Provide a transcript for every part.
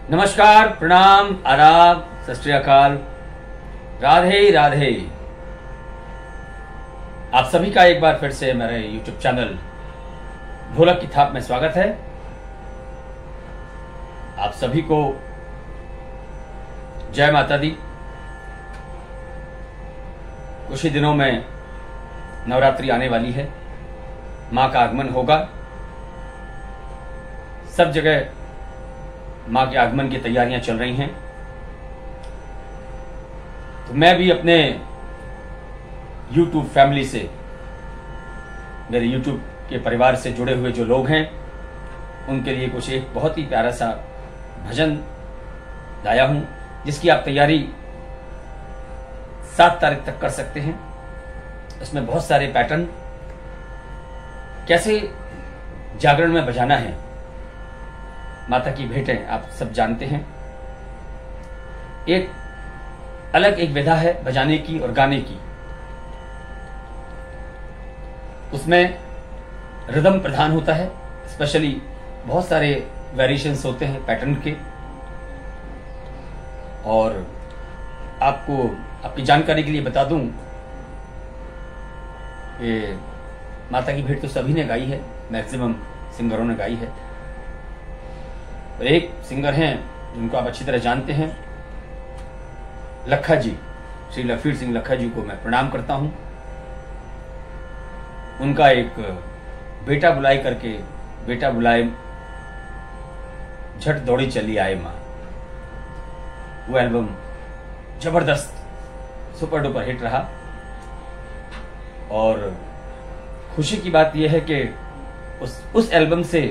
नमस्कार, प्रणाम, आदाब, सत श्री अकाल, राधे राधे। आप सभी का एक बार फिर से मेरे YouTube चैनल ढोलक की थाप में स्वागत है। आप सभी को जय माता दी। कुछ ही दिनों में नवरात्रि आने वाली है, मां का आगमन होगा। सब जगह मां के आगमन की तैयारियां चल रही हैं। तो मैं भी अपने YouTube फैमिली से, मेरे YouTube के परिवार से जुड़े हुए जो लोग हैं, उनके लिए कुछ एक बहुत ही प्यारा सा भजन लाया हूं, जिसकी आप तैयारी 7 तारीख तक कर सकते हैं। इसमें बहुत सारे पैटर्न, कैसे जागरण में बजाना है, माता की भेंटें आप सब जानते हैं। एक अलग एक विधा है बजाने की और गाने की। उसमें रिदम प्रधान होता है, स्पेशली बहुत सारे वेरिएशंस होते हैं पैटर्न के। और आपको आपकी जानकारी के लिए बता दूं, ये माता की भेंट तो सभी ने गाई है, मैक्सिमम सिंगरों ने गाई है। और एक सिंगर हैं जिनको आप अच्छी तरह जानते हैं, लखा जी, श्री लखवीर सिंह लखा जी को मैं प्रणाम करता हूं। उनका एक बेटा बुलाई करके, बेटा बुलाए झट दौड़ी चली आए मां, वो एल्बम जबरदस्त सुपर डुपर हिट रहा। और खुशी की बात यह है कि उस एल्बम से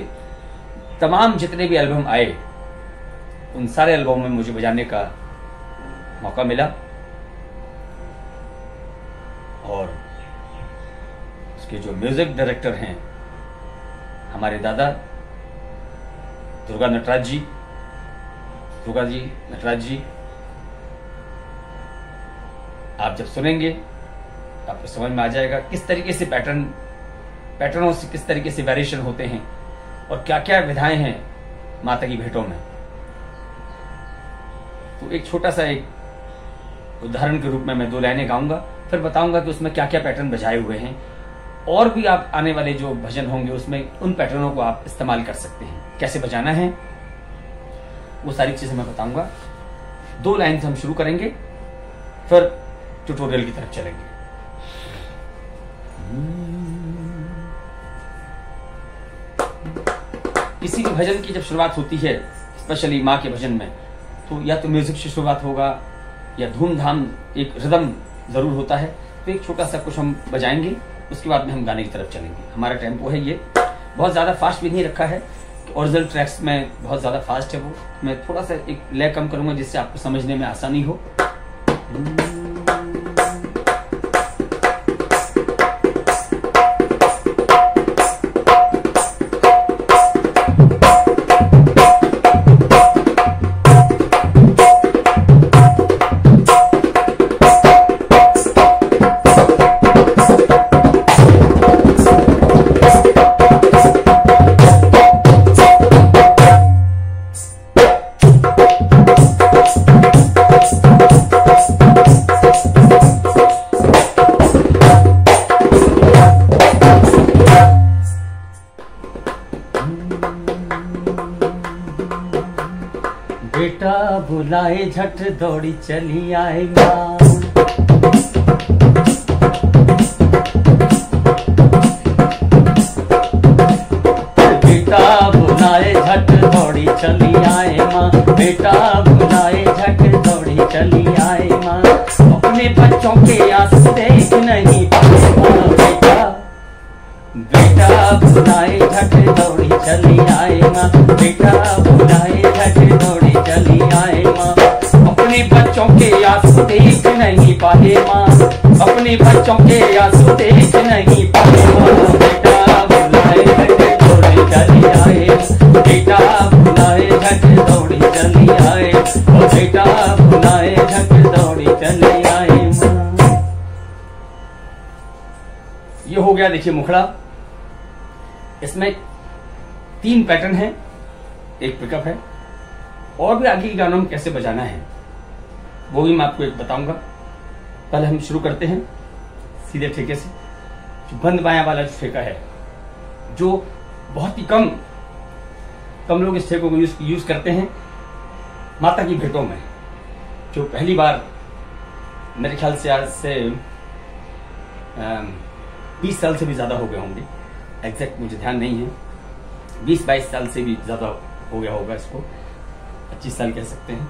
तमाम जितने भी एल्बम आए, उन सारे एल्बम में मुझे बजाने का मौका मिला। और उसके जो म्यूजिक डायरेक्टर हैं, हमारे दादा दुर्गा जी नटराज जी, आप जब सुनेंगे आपको समझ में आ जाएगा किस तरीके से पैटर्नों से किस तरीके से वेरिएशन होते हैं और क्या क्या विधाएं हैं माता की भेंटों में। तो एक छोटा सा एक उदाहरण के रूप में मैं 2 लाइनें गाऊंगा, फिर बताऊंगा कि उसमें क्या क्या पैटर्न बजाए हुए हैं। और भी आप आने वाले जो भजन होंगे उसमें उन पैटर्नों को आप इस्तेमाल कर सकते हैं, कैसे बजाना है वो सारी चीजें मैं बताऊंगा। 2 लाइन से हम शुरू करेंगे, फिर ट्यूटोरियल की तरफ चलेंगे। किसी भी भजन की जब शुरुआत होती है, स्पेशली माँ के भजन में, तो या तो म्यूजिक से शुरुआत होगा या धूमधाम एक रिदम जरूर होता है। तो एक छोटा सा कुछ हम बजाएंगे, उसके बाद में हम गाने की तरफ चलेंगे। हमारा टेम्पो है ये, बहुत ज्यादा फास्ट भी नहीं रखा है। ओरिजिनल ट्रैक्स में बहुत ज्यादा फास्ट है वो, मैं थोड़ा सा एक लय कम करूंगा जिससे आपको समझने में आसानी हो। बेटा बुलाए झट दौड़ी चली आए माँ, बेटा बुलाए झट दौड़ी चली आए माँ, बेटा बुलाए झट दौड़ी चली आए माँ। अपने बच्चों के आंसू देख नहीं पाए माँ, बेटा बुलाए झट दौड़ी चली आए माँ, बेटा बुलाए झट दौड़ी चली आए माँ। अपने बच्चों के आंसू देख नहीं पाए माँ, अपने बच्चों के आंसू देख नहीं पाए माँ। बेटा बुलाए झट दौड़ी चली आए, बेटा बुलाए झट दौड़ी चली आए, और बेटा बुलाए झट दौड़ी चली आए माँ। ये हो गया, देखिए मुखड़ा। इसमें 3 पैटर्न है, एक पिकअप है, और भी आगे के गानों में कैसे बजाना है वो भी मैं आपको एक बताऊंगा। पहले हम शुरू करते हैं सीधे ठेके से। जो बंद बाया वाला जो ठेका है, जो बहुत ही कम लोग इस ठेकों को यूज करते हैं माता की भेंटों में। जो पहली बार मेरे ख्याल से आज से 20 साल से भी ज्यादा हो गए होंगे, एग्जैक्ट मुझे ध्यान नहीं है, 20-22 साल से भी ज्यादा हो गया होगा, इसको 25 साल कह सकते हैं।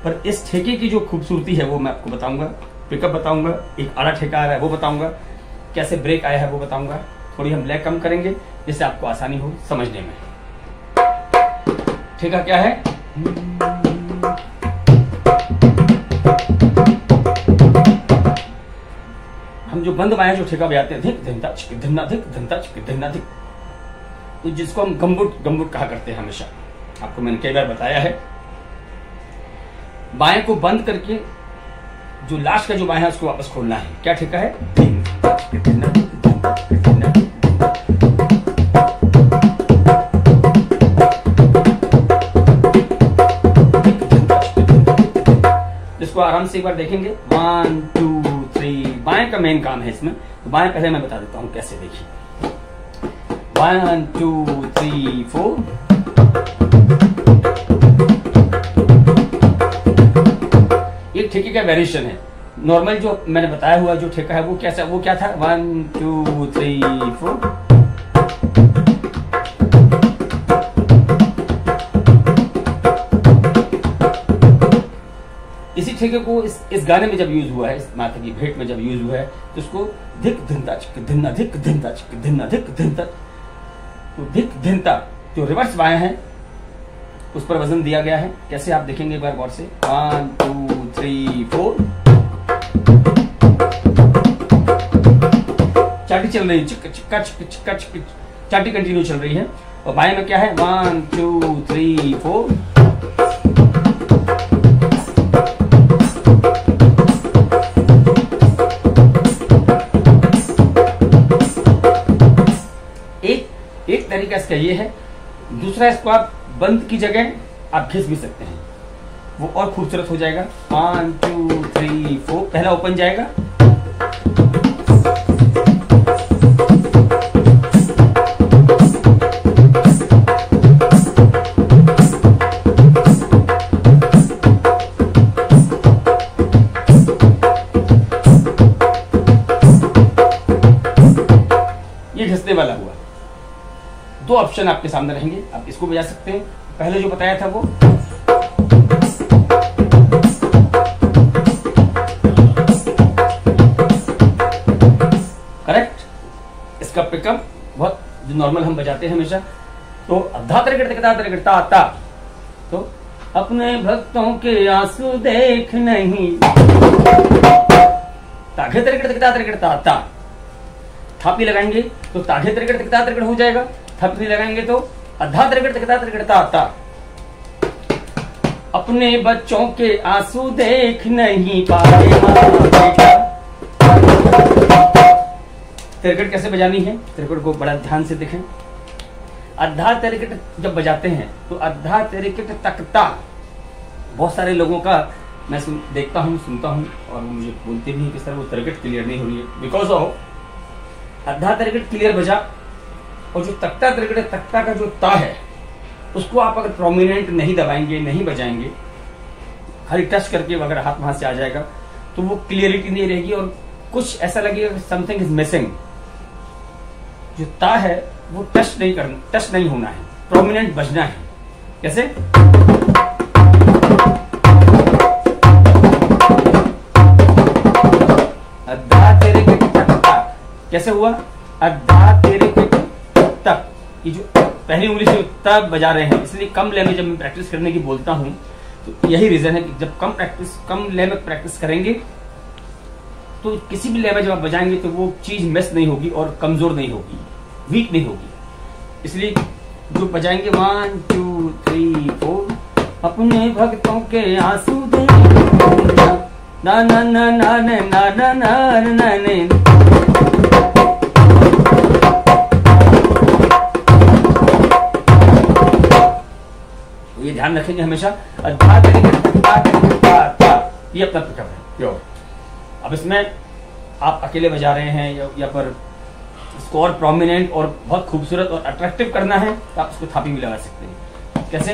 पर इस ठेके की जो खूबसूरती है वो मैं आपको बताऊंगा, पिकअप बताऊंगा, एक आड़ा ठेका आ रहा है वो बताऊंगा, कैसे ब्रेक आया है वो बताऊंगा। थोड़ी हम लैग कम करेंगे जिससे आपको आसानी हो समझने में। ठेका क्या है? हम जो बंद बाया जो ठेका बजाते हैं, धिक धिनता छिक धिन्ना धिक धिनता छिक धिन्ना धिक, तो जिसको हम गम्बुट कहा करते हैं हमेशा, आपको मैंने कई बार बताया है। बाएं को बंद करके जो लास्ट का जो बाएं है उसको वापस खोलना है। क्या ठेका है? जिसको आराम से एक बार देखेंगे 1 2 3। बाएं का मेन काम है इसमें, तो बाएं पहले मैं बता देता हूं कैसे। देखिए 1 2 3 4। एक ठेके का वेरिएशन है। नॉर्मल जो मैंने बताया हुआ जो ठेका है वो कैसा, वो क्या था? 1 2 3 4। इसी ठेके को इस गाने में जब यूज हुआ है, इस माता की भेंट में जब यूज हुआ है, तो उसको धिक धिनता चिक धिन्ना धिक धिनता चिक धिन्ना धिक धिनता, तो धिक धिनता जो रिवर्स बायां है उस पर वजन दिया गया है। कैसे आप देखेंगे एक बार गौर से। 1 2 3 4। चाटी चल रही है, चिक्का चिक्का चिक्का चिक्का, चाटी कंटिन्यू चल रही है। और बाएं में क्या है? 1 2 3 4। एक तरीका इसका ये है। दूसरा, इसको आप बंद की जगह आप घिस भी सकते हैं, वो और खूबसूरत हो जाएगा। 1 2 3 4। पहला ओपन जाएगा, ये घिसने वाला हुआ। दो ऑप्शन आपके सामने रहेंगे, आप इसको बजा सकते हैं। पहले जो बताया था वो करेक्ट। इसका पिकअप बहुत जो नॉर्मल हम बजाते हैं हमेशा, तो धा तिरकता आता, तो अपने भक्तों के आंसू देख नहीं, ताघे तिरकता आता। थापी लगाएंगे तो ताघे तिरकता हो जाएगा, थपनी लगाएंगे तो अधा तिरकता आता। अपने बच्चों के आंसू देख नहीं पाए बेटा। तिरकट कैसे बजानी है, तिरकट को बड़ा ध्यान से देखें। अधा तिरकट जब बजाते हैं तो अधा तिरकट तकता, बहुत सारे लोगों का मैं देखता हूँ, सुनता हूँ, और मुझे बोलते भी हैं कि सर वो तिरकट क्लियर नहीं हो रही है। बिकॉज ऑफ अधा तिरकट क्लियर बजा, और जो तख्ता तिरकट, तख्ता का जो ता है उसको आप अगर प्रोमिनेंट नहीं दबाएंगे, नहीं बजाएंगे, खाली टच करके अगर हाथ वहां से आ जाएगा तो वो क्लियरिटी नहीं रहेगी और कुछ ऐसा लगेगा समथिंग इज मिसिंग। जो ता है वो टच नहीं होना है, प्रोमिनेंट बजना है। कैसे? अद्धा तिरकट तख्ता कैसे हुआ? अद्धा तिरकट तक, ये जो पहली उंगली से तब बजा रहे हैं, इसलिए कम लय में जब मैं प्रैक्टिस करने की बोलता हूं तो यही रीजन है कि जब कम लय में प्रैक्टिस करेंगे तो किसी भी लय में जब आप बजाएंगे तो वो चीज मिस नहीं होगी और कमजोर नहीं होगी, वीक नहीं होगी। इसलिए जो बजाएंगे 1 2 3 4। अपने भक्तों के आंसू दे ना ना ना ना ना ना ना ना ना। ये ध्यान रखेंगे हमेशा। धा तरिकिट ता तरिकिट ता ता, ये अपना पिकअप है प्योर। अब इसमें आप अकेले बजा रहे हैं या पर इसको और प्रोमिनेंट और बहुत खूबसूरत और अट्रैक्टिव करना है तो आप इसको थापी भी लगा सकते हैं। कैसे?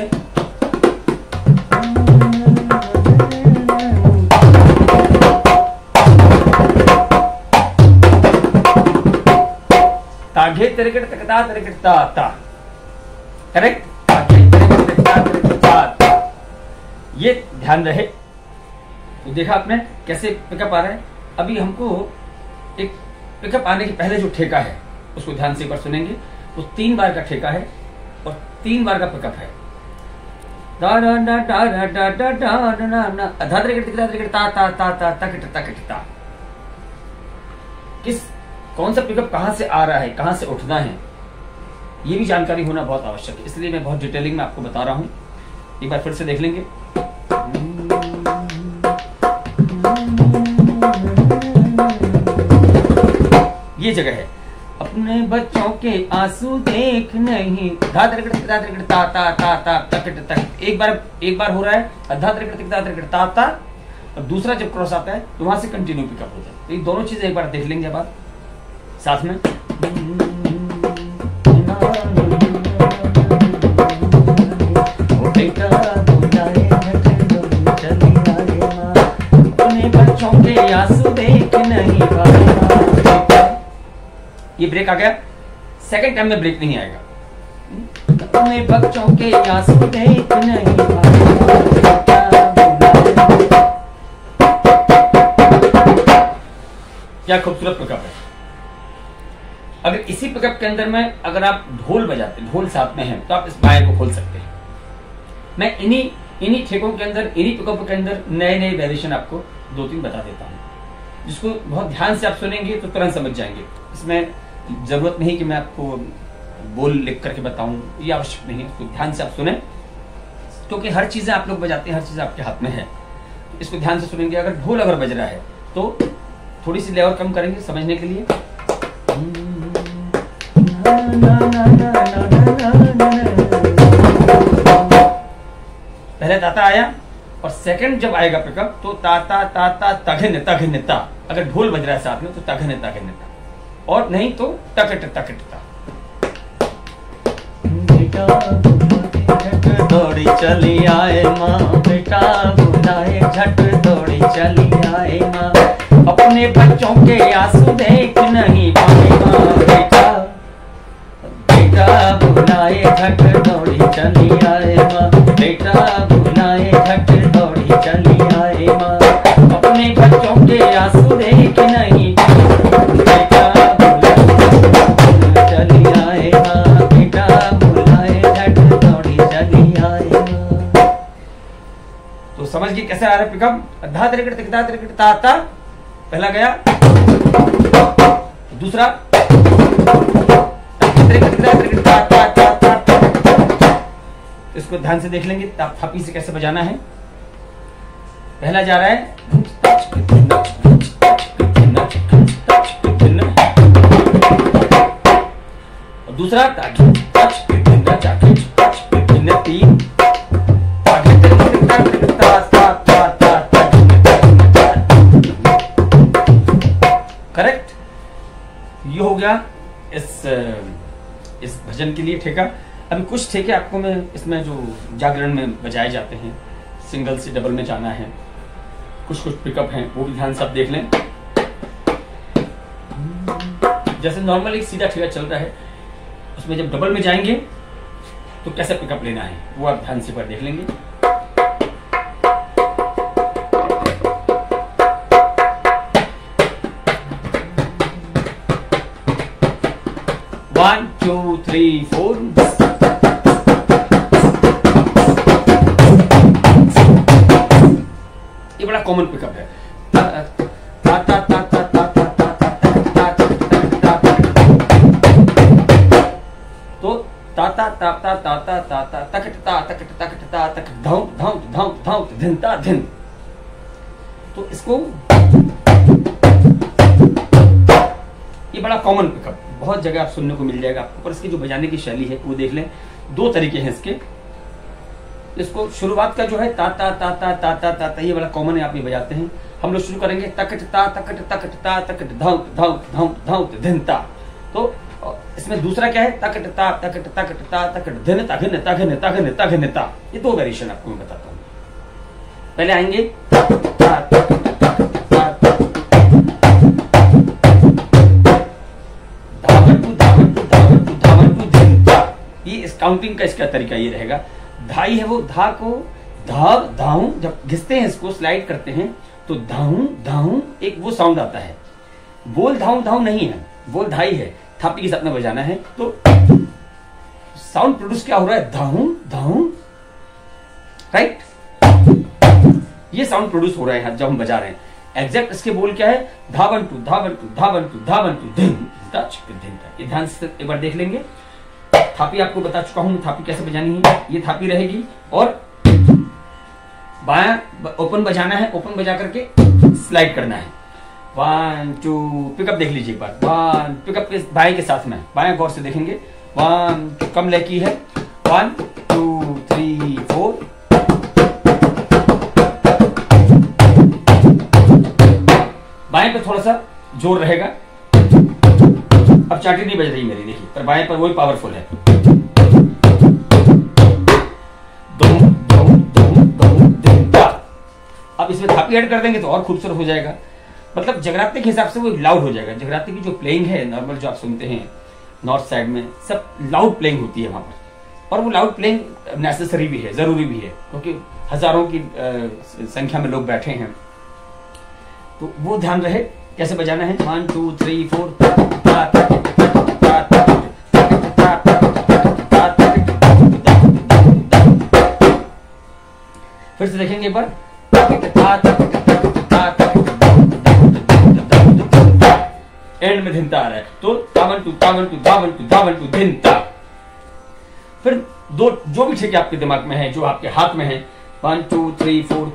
ताघे तरिकिट तकता तरिकिट ता ता, करेक्ट? ताघे तरिकिट तकता तरिकिट ता ता, ये ध्यान रहे। तो देखा आपने कैसे पिकअप आ रहा है। अभी हमको एक पिकअप आने के पहले जो ठेका है उसको ध्यान से एक बार सुनेंगे। वो 3 बार का ठेका है और 3 बार का पिकअप है। दा दा दा दा दा दा दा दा ना ना, धा तरिकिट तकता तरिकिट ता ता ता ता तकिट तकिट ता। कौन सा पिकअप कहां से आ रहा है, कहां से उठना है, ये भी जानकारी होना बहुत आवश्यक है। इसलिए मैं बहुत डिटेलिंग में आपको बता रहा हूं। एक बार फिर से देख लेंगे। ये जगह है। अपने बच्चों के आंसू देख नहीं, धा तरिकिट ता ता ता ता तकिट तक। एक बार हो रहा है धा तरिकिट ता ता, और दूसरा जब क्रॉस आता है तो वहां से कंटिन्यू पिकअप होता है। तो ये दोनों चीजें एक बार देख लेंगे अब साथ में। अपने बच्चों के आंसू देख नहीं पाए, ये ब्रेक आ गया। सेकंड टाइम में ब्रेक नहीं आएगा। अपने बच्चों के आंसू देख नहीं पाए, क्या खूबसूरत पिकअप है। अगर इसी पिकअप के अंदर में अगर आप ढोल बजाते, ढोल साथ में है, तो आप इस बाय को खोल सकते हैं। मैं इन्हीं ठेकों के अंदर, इन्हीं पिकअप के अंदर नए नए वेरिएशन आपको 2-3 बता देता हूं, जिसको बहुत ध्यान से आप सुनेंगे तो तुरंत समझ जाएंगे। इसमें जरूरत नहीं कि मैं आपको बोल लिख करके बताऊं, ये आवश्यक नहीं है। तो ध्यान से आप सुने, क्योंकि हर चीजें आप लोग बजाते हैं, हर चीज आपके हाथ में है। इसको ध्यान से सुनेंगे। अगर ढोल अगर बज रहा है तो थोड़ी सी लेवल कम करेंगे समझने के लिए। पहले ताता आया और सेकंड जब आएगा पिकअप तो ताता ताता तघन तघन ता। अगर ढोल बज रहा है साथ में तो तघन तघन ता, और नहीं तो टकट टकट ता। बेटा दौड़ी चली आए माँ, बेटा बुलाए झट दौड़ी चली आए माँ। अपने बच्चों के आंसू देख नहीं पाए माँ, बेटा बुलाए झट दौड़ी चली आए माँ, बेटा बुलाए झट दौड़ी चली आए माँ। अपने बच्चों के आंसू देख नहीं, बेटा बुलाए चली आए माँ, बेटा बुलाए झट दौड़ी चली आए माँ। तो समझ गए कैसे आ रहा है पिकअप। धा तरिकिट तकता तरिकिट ता ता, पहला गया। दूसरा इसको ध्यान से देख लेंगे थापी से कैसे बजाना है। पहला जा रहा है और दूसरा 3 करेक्ट। ये हो गया इस भजन के लिए ठेका। अभी कुछ ठेके आपको मैं इसमें जो जागरण में बजाए जाते हैं, सिंगल से डबल में जाना है, कुछ पिकअप हैं, वो भी ध्यान से आप देख लें। जैसे नॉर्मल एक सीधा ठेका चल रहा है, उसमें जब डबल में जाएंगे तो कैसे पिकअप लेना है वो आप ध्यान से पर देख लेंगे। One, 2, 3, 4। ये बड़ा कॉमन पिकअप है। तो ता ता ता ता ता ता ता ता तकट ता तकट तकट ता तक धाउ धाउ धाउ धाउ धिन ता धिन। तो इसको ये बड़ा कॉमन पिकअप बहुत जगह आप सुनने को मिल जाएगा आपको। पर इसकी जो बजाने की शैली है वो देख लें। 2 तरीके हैं इसके। तो इसको शुरुआत का जो है ता ता ता ता ता ता ता, ता ये वाला कॉमन है, आप ये बजाते हैं। हम लोग शुरू करेंगे तकट ता तकट तकट ता तकट धाउ धाउ धाउ धाउ धिनता। तो इसमें दूसरा क्या है, तकट ता तकट तकट ता तकट धिन ता घिन ता घिन ता घिन ता घिन ता। ये दो वेरिएशन आपको मैं बताता हूँ। पहले आएंगे ता तकट तकट ता धावन टू धावन टू धावन टू धावन टू धिनता। ये इस काउंटिंग का इसका तरीका ये रहेगा। धाई है वो धा को धाव धाऊ, जब घिसते हैं इसको स्लाइड करते हैं तो धाऊ धाऊ एक वो साउंड आता है। बोल धाऊ धाऊ नहीं है, बोल धाई है, थापी के साथ में बजाना है। तो साउंड प्रोड्यूस क्या हो रहा है, धाऊ धाऊ, राइट। ये साउंड प्रोड्यूस हो रहा है जब हम बजा रहे हैं। एग्जैक्ट इसके बोल क्या है, धावन टू धावन टू धावन टू धावन टू धिन ता चिक धिन ता। ये ध्यान से एक बार देख लेंगे। थापी आपको बता चुका हूं थापी कैसे बजानी है। ये थापी रहेगी और बायां ओपन बजाना है, ओपन बजा करके स्लाइड करना है। 1 2 पिकअप देख लीजिए एक बार। 1 पिकअप के बाएं के साथ में, बायां गौर से देखेंगे। 1 कम लय की है, 1 2 3 4। बाएं पे थोड़ा सा जोर रहेगा। अब चाटी नहीं बज रही मेरी, देखिए, पर बाएं पर वही पावरफुल है। अब इसमें थापी ऐड कर देंगे तो और खूबसूरत हो जाएगा। मतलब जगराते के हिसाब से वो लाउड हो जाएगा। जगराते की जो प्लेइंग है नॉर्मल जो आप सुनते हैं नॉर्थ साइड में, सब लाउड प्लेइंग होती है वहां पर। और वो लाउड प्लेइंग नेसेसरी भी है, जरूरी भी है, क्योंकि हजारों की संख्या में लोग बैठे हैं। तो वो ध्यान रहे कैसे बजाना है। 1 2 3 4। फिर से देखेंगे एक बार। एंड में धिनता आ रहा है तो धावन टू धावन टू धावन टू धावन टू धिनता। फिर दो जो भी ठीक है आपके दिमाग में है, जो आपके हाथ में है, 1 2 3 4।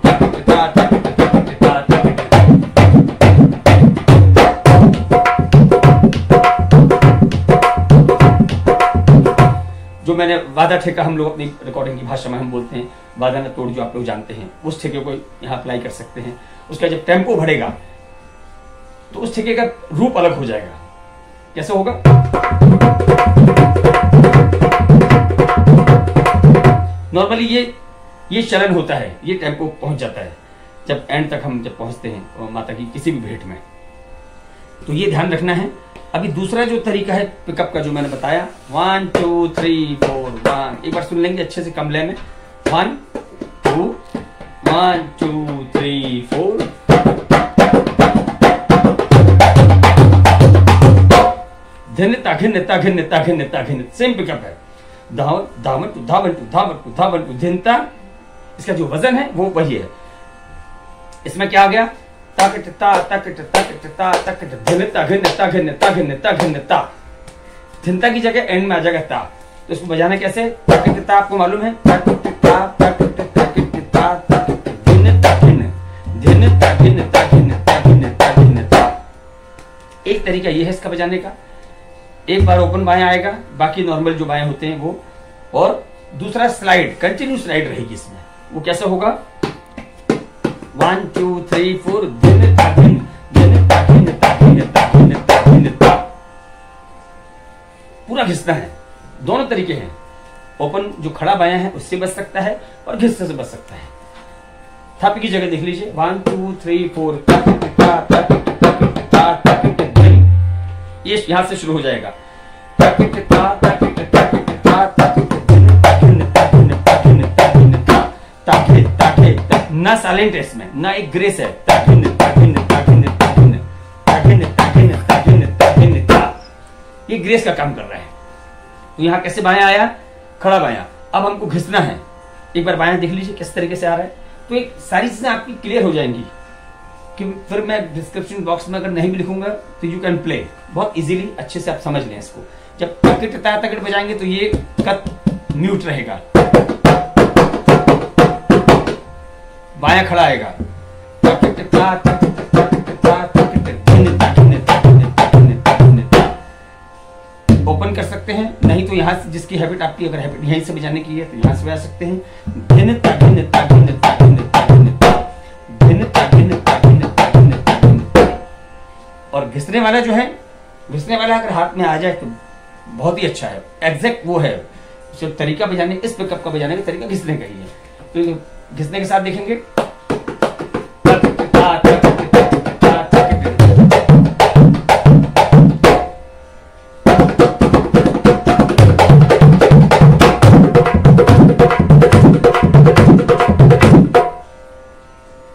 जो मैंने वादा ठेका, हम लोग अपनी रिकॉर्डिंग की भाषा में हम बोलते हैं वादा न तोड़, जो आप लोग जानते हैं, उस ठेके को यहाँ अप्लाई कर सकते हैं। उसका जब टेम्पो बढ़ेगा तो उस ठेके का रूप अलग हो जाएगा। कैसे होगा, नॉर्मली ये चलन होता है, ये टेम्पो पहुंच जाता है जब एंड तक हम जब पहुंचते हैं माता की किसी भी भेंट में। तो ये ध्यान रखना है। अभी दूसरा जो तरीका है पिकअप का जो मैंने बताया, 1 2 3 4 1। एक बार सुन लेंगे अच्छे से कम लय में। 1 2 1 2 3 4। धिन ताघिन ताघिन ताघिन ताघिन, सेम पिकअप है। धावन टू धावन टू धावन टू धावन टू धिनता। इसका जो वजन है वो वही है। इसमें क्या आ गया, ताकट ता तकट तकट ता तकट धिन ताघिन ताघिन ताघिन ताघिन ता। धिनता की जगह एंड में आ जाएगा ता। तो इसको बजाना कैसे, तकट ता आपको मालूम है, तकट ता तकट तकट ता तकट धिन ताघिन धिन ताघिन ताघिन ताघिन ताघिन ता। एक तरीका ये है इसका बजाने का। एक बार ओपन बाएं आएगा, बाकी नॉर्मल जो बाएं होते हैं वो, और दूसरा स्लाइड, कंटिन्यू स्लाइड रहेगी इसमें। वो कैसे होगा, 1 2 3 4 धिन ताघिन धिन ताघिन ताघिन ताघिन ताघिन ता। पूरा घिसना है। दोनों तरीके हैं। ओपन जो खड़ा बायां है उससे बच सकता है और घिसने से बच सकता है। थापी की जगह देख लीजिए, 1 2 3 4 तकट ता तकट तकट ता तकट धिन। ये यहां से शुरू हो जाएगा, तकट ता तकट तकट ता तकट धिन ताघिन ताघिन ताघिन ताघिन ता। ताघे ताघे ना साइलेंट है इसमें, ना एक ग्रेस है। ताघिन ताघिन ताघिन ताघिन ताघिन ताघिन ताघिन ताघिन ता। ये ग्रेस का काम कर रहा है। तो यहां कैसे बायां आया, खड़ा बायां। अब हमको घिसना है। एक बार बायां देख लीजिए किस तरीके से आ रहा है। तो एक सारी चीजें आपकी क्लियर हो जाएंगी कि फिर मैं डिस्क्रिप्शन बॉक्स में अगर नहीं भी लिखूंगा तो यू कैन प्ले बहुत इजीली, अच्छे से आप समझ लें इसको। जब तकट ता तकट बजाएंगे तो ये कट म्यूट रहेगा, बायां खड़ा आएगा, तकट ता तकट तकट ता तकट धिन ताघिन ताघिन ताघिन ताघिन ता। ओपन बंद कर सकते हैं, नहीं तो यहाँ से जिसकी हैबिट आपकी अगर हैबिट यहीं से बजाने की है तो यहाँ से बजा सकते हैं। धिन ता धिन ता धिन ता धिन ता धिन ता धिन ता धिन ता धिन ता धिन ता धिन ता। और घिसने वाला जो है, घिसने वाला अगर हाथ में आ जाए तो बहुत ही अच्छा है। एग्जैक्ट वो है सिर्फ तरीका बजाने, इस पिकअप का बजाने का तरीका घिसने का ही है। तो घिसने के साथ देखेंगे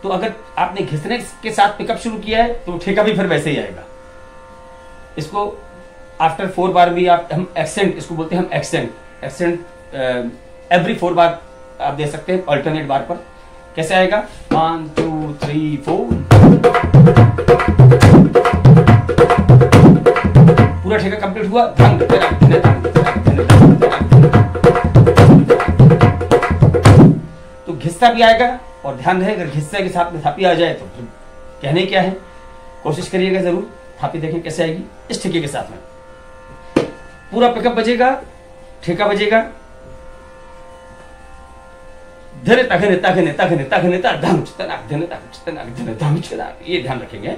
तो अगर आपने घिसने के साथ पिकअप शुरू किया है तो ठेका भी फिर वैसे ही आएगा। इसको आफ्टर 4 बार भी आप, हम एक्सेंट इसको बोलते हैं, हम एक्सेंट एवरी 4 बार आप दे सकते हैं अल्टरनेट बार पर। कैसे आएगा? 1 2 3 4। पूरा ठेका कंप्लीट हुआ। तो घिस्सा भी आएगा और ध्यान रहे अगर घिस्से के साथ में थापी आ जाए तो फिर कहने क्या है, कोशिश करिएगा जरूर। थापी देखें कैसे आएगी इस ठेके के साथ में। पूरा पिकअप बजेगा, ठेका बजेगा। धने तखने तखने तखने तखने ता धम चतना धने तक चतना धने धम चतना, ये ध्यान रखेंगे।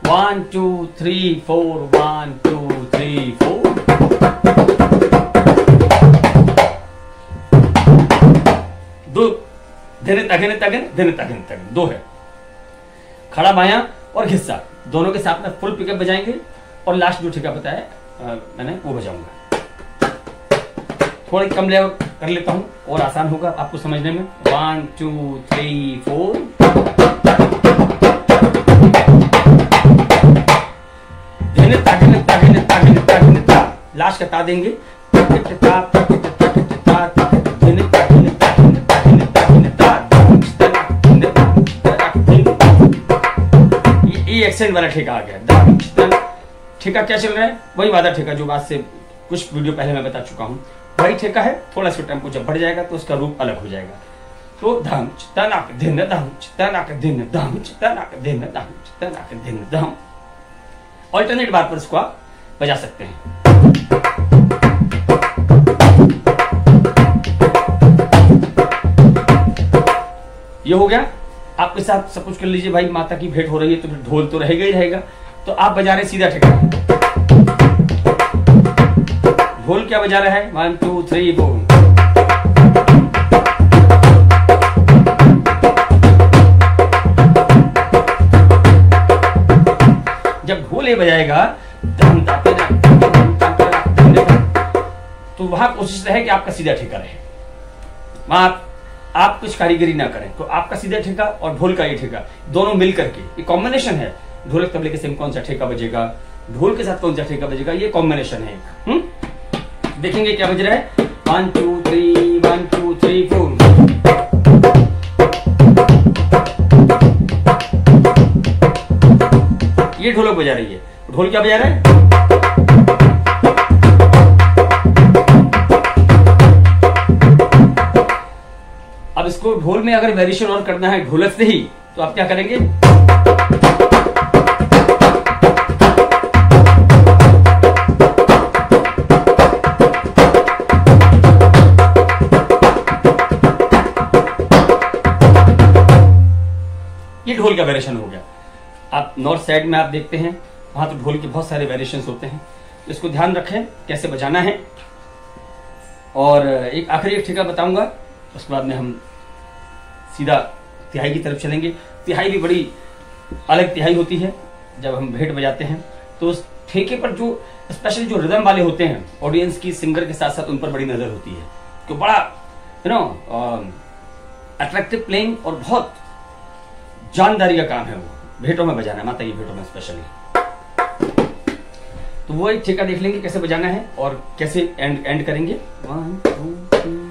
1 2 3 4 1 2 3 4। दो धने तखने तखने धने तखने तखने, दो है। खड़ा बायां और घिस्सा दोनों के साथ में फुल पिकअप बजाएंगे और लास्ट जो ठेका बताया मैंने वो बजाऊंगा। थोड़ी कम लेवल कर लेता हूं और आसान होगा आपको समझने में। 1 2 3 4। धने तखने तखने तखने तखने ता, लास्ट का ता देंगे। एक्सेंट वाला ठेका आ गया। ठेका क्या चल रहा है? वही वादा ठेका जो बात से कुछ वीडियो पहले मैं बता चुका हूं, वही ठेका है। थोड़ा सा टेम्पो जब बढ़ जाएगा तो उसका रूप अलग हो जाएगा। तो धम तनाक धिन धम तनाक धिन धम तनाक धिन धम तनाक धिन धम। ऑल्टरनेट बार पर इसको आप बजा सकते हैं। ये हो गया। आपके साथ सब कुछ कर लीजिए भाई, माता की भेंट हो रही है तो फिर ढोल तो रहेगा ही रहेगा। तो आप बजा रहे सीधा ठेका। ढोल क्या बजा रहा है? 1 2 3 4। जब ढोल ये बजाएगा तो वहां कोशिश रहे कि आपका सीधा ठेका रहे। वहां आप कुछ कारीगरी ना करें तो आपका सीधा ठेका और ढोल का ये ठेका दोनों मिल करके ये कॉम्बिनेशन है। ढोलक तबले के सेम कौन सा ठेका बजेगा, ढोल के साथ कौन सा ठेका बजेगा, ये कॉम्बिनेशन है एक। देखेंगे क्या बज रहा है। 1 2 3 1 2 3 4। ये ढोलक बजा रही है। ढोल क्या बजा रहा है? अब इसको ढोल में अगर वेरिएशन और करना है ढोलक से ही तो आप क्या करेंगे? ये ढोल का वेरिएशन हो गया। आप नॉर्थ साइड में आप देखते हैं वहां तो ढोल के बहुत सारे वेरिएशंस होते हैं। इसको ध्यान रखें कैसे बजाना है। और एक आखिरी एक ठेका बताऊंगा, उसके बाद में हम सीधा तिहाई की तरफ चलेंगे। तिहाई भी बड़ी अलग तिहाई होती है। जब हम भेंट बजाते हैं तो उस ठेके पर जो स्पेशल जो रिदम वाले होते हैं, ऑडियंस की सिंगर के साथ साथ उन पर बड़ी नजर होती है कि बड़ा अट्रैक्टिव प्लेइंग और बहुत जानदारी का काम है वो भेंटों में बजाना है, माता की भेंटों में स्पेशली। तो वो एक ठेका देख लेंगे कैसे बजाना है और कैसे एंड करेंगे। 1 2 3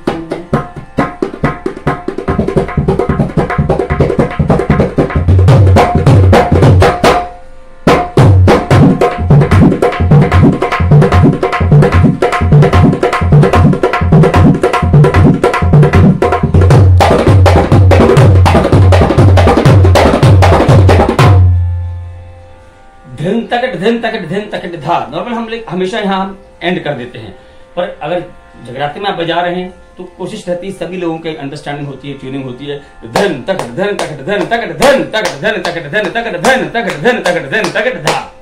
धन धिन तकट धिन तकट धा। नॉर्मल हम हमेशा यहाँ एंड कर देते हैं, पर अगर जगराते में आप बजा रहे हैं तो कोशिश रहती है सभी लोगों की अंडरस्टैंडिंग होती है, ट्यूनिंग होती है। धन तकट धन तकट धन तकट धन तकट धन तकट धन तकट धन तकट धन तकट धन तकट धा,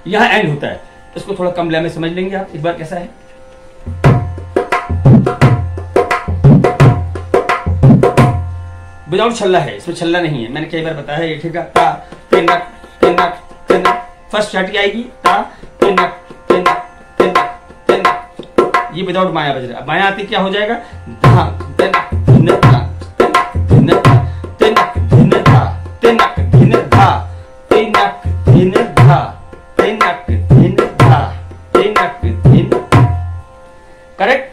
यह एंड होता है। इसको थोड़ा कम लय में समझ लेंगे आप एक बार कैसा है। विदाउट छल्ला है, इसमें छल्ला नहीं है, मैंने कई बार बताया है ये। ठीक है, ता तेनक तेनक तेनक, फर्स्ट छठी आएगी ता तेनक तेनक तेनक तेनक, ये विदाउट माया बज रहा है। माया आती क्या हो जाएगा, धा तेनक धिन धा तेनक धिन धा तेनक धिन धा तेनक धिन धा तेनक धिन धा तेनक धिन धा तेनक धिन, करेक्ट,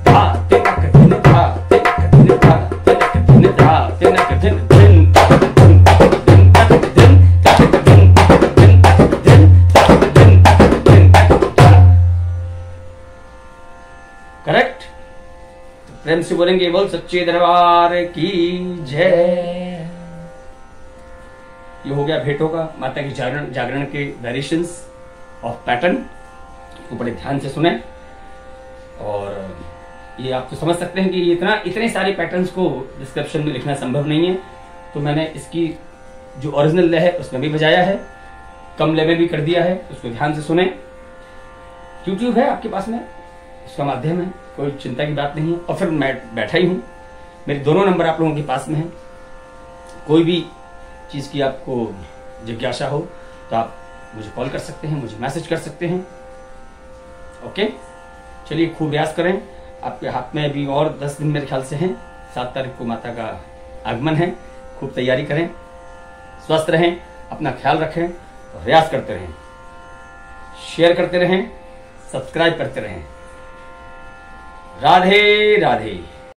धा तेनक धिन धा तेनक धिन धा तेनक धिन धा तेनक धिन धिन तक धिन तक धिन तक धिन तक धिन तक धिन तक धिन तक धिन तक धिन तक धा, करेक्ट। प्रेम से बोलेंगे बोल सच्चे दरबार की जय। ये हो गया भेंटों का, माता की जागरण के वेरिएशंस ऑफ पैटर्न को बड़े ध्यान से सुने। और ये आप तो समझ सकते हैं कि इतने सारे पैटर्न्स को डिस्क्रिप्शन में लिखना संभव नहीं है, तो मैंने इसकी जो ओरिजिनल लय है उसमें भी बजाया है, कम लय में भी कर दिया है, उसको ध्यान से सुने। यूट्यूब है आपके पास में, उसका माध्यम है, कोई चिंता की बात नहीं है। और फिर मैं बैठा ही हूं, मेरे दोनों नंबर आप लोगों के पास में है। कोई भी चीज की आपको जिज्ञासा हो तो आप मुझे कॉल कर सकते हैं, मुझे मैसेज कर सकते हैं। ओके, चलिए खूब प्रयास करें। आपके हाथ में अभी और 10 दिन मेरे ख्याल से हैं, 7 तारीख को माता का आगमन है। खूब तैयारी करें, स्वस्थ रहें, अपना ख्याल रखें और प्रयास करते रहें, शेयर करते रहें, सब्सक्राइब करते रहें। राधे राधे।